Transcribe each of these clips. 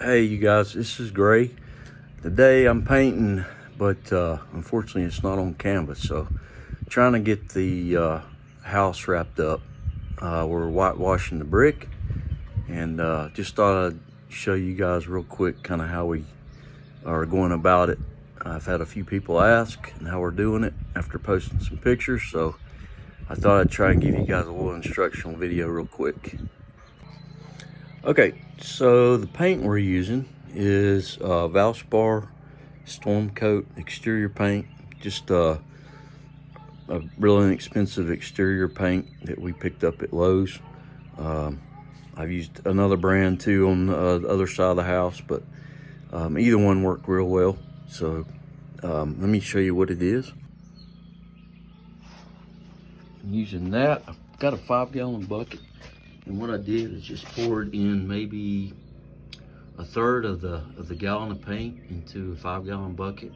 Hey you guys, this is Gray. Today I'm painting, but unfortunately it's not on canvas, so trying to get the house wrapped up. We're whitewashing the brick, and just thought I'd show you guys real quick kind of how we are going about it. I've had a few people ask and how we're doing it after posting some pictures, so I thought I'd try and give you guys a little instructional video real quick. Okay, so the paint we're using is Valspar Storm Coat exterior paint. Just a real inexpensive exterior paint that we picked up at Lowe's. I've used another brand too on the other side of the house, but either one worked real well. So let me show you what it is. I'm using that. I've got a 5-gallon bucket, and what I did is just poured in maybe a third of the gallon of paint into a 5-gallon bucket,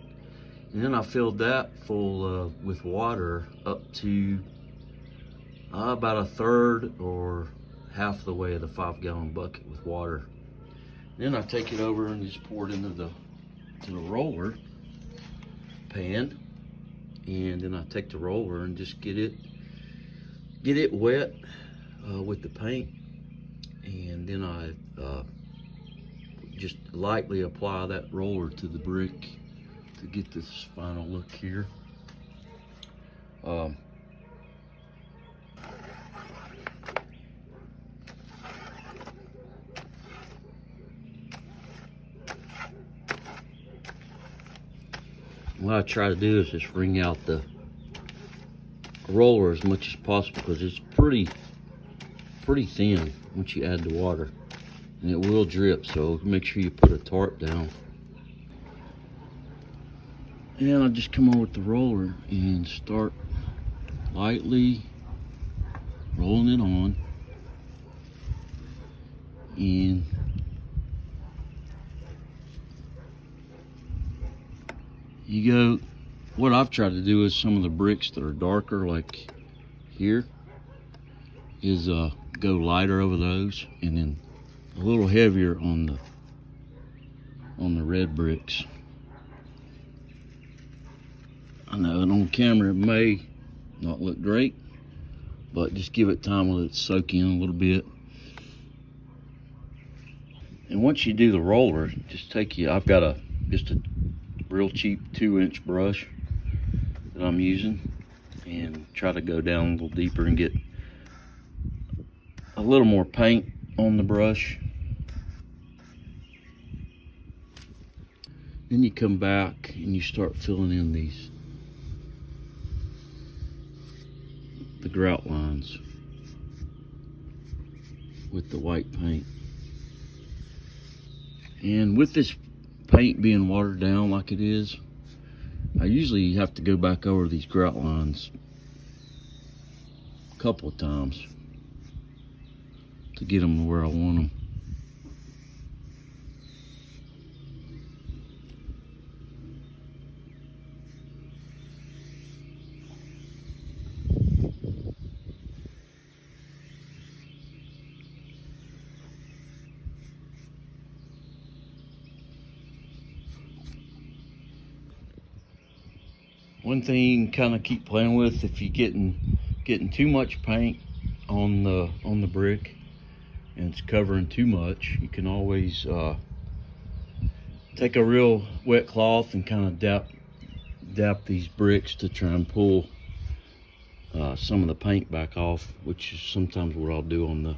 and then I filled that full with water up to about a third or half the way of the 5-gallon bucket with water. Then I take it over and just pour it into the roller pan, and then I take the roller and just get it wet with the paint, and then I just lightly apply that roller to the brick to get this final look here. What I try to do is just wring out the roller as much as possible, because it's pretty thin once you add the water, and it will drip, so make sure you put a tarp down. And I just come over with the roller and start lightly rolling it on, and you go. What I've tried to do is some of the bricks that are darker, like here, is go lighter over those, and then a little heavier on the red bricks. I know, and on camera it may not look great, but just give it time to let it soak in a little bit. And once you do the roller, just I've got just a real cheap 2-inch brush that I'm using, and try to go down a little deeper and get a little more paint on the brush. Then you come back and you start filling in the grout lines with the white paint. And with this paint being watered down like it is, I usually have to go back over these grout lines a couple of times to get them to where I want them. One thing kind of keep playing with, if you're getting too much paint on the brick and it's covering too much, you can always take a real wet cloth and kind of dap these bricks to try and pull some of the paint back off, which is sometimes what I'll do on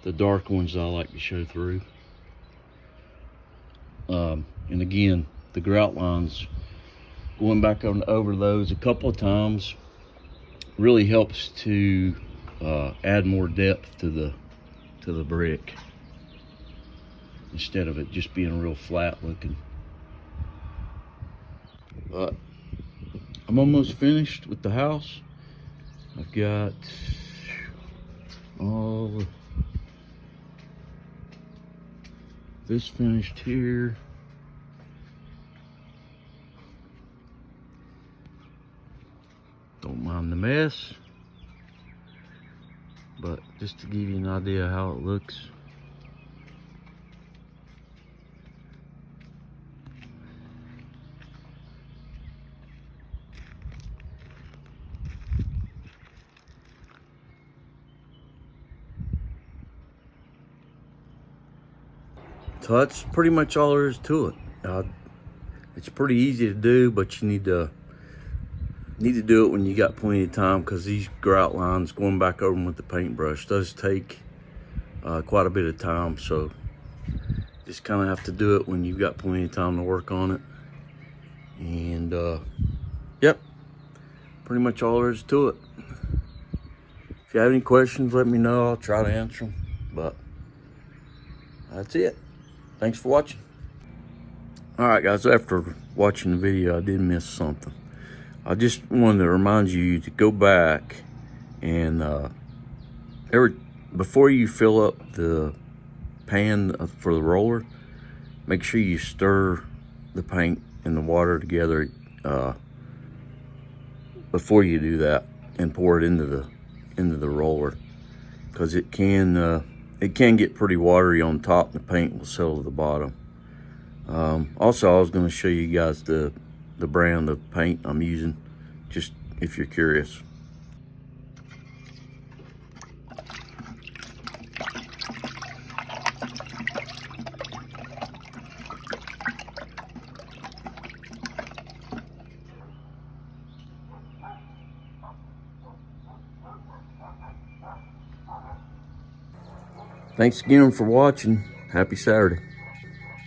the dark ones that I like to show through. And again, the grout lines, going back over those a couple of times really helps to add more depth to the brick, instead of it just being real flat looking. But I'm almost finished with the house. I've got all this finished here. Don't mind the mess, but just to give you an idea how it looks. So that's pretty much all there is to it. It's pretty easy to do, but you need to do it when you got plenty of time, because these grout lines, going back over them with the paintbrush, does take quite a bit of time. So just kind of have to do it when you've got plenty of time to work on it. And yep, pretty much all there is to it. If you have any questions, let me know. I'll try to answer them. But that's it. Thanks for watching. All right, guys, after watching the video, I did miss something. I just wanted to remind you to go back and before you fill up the pan for the roller, make sure you stir the paint and the water together before you do that, and pour it into the roller, because it can get pretty watery on top, and the paint will settle to the bottom. Also, I was going to show you guys the brand of paint I'm using, just if you're curious. Thanks again for watching. Happy Saturday.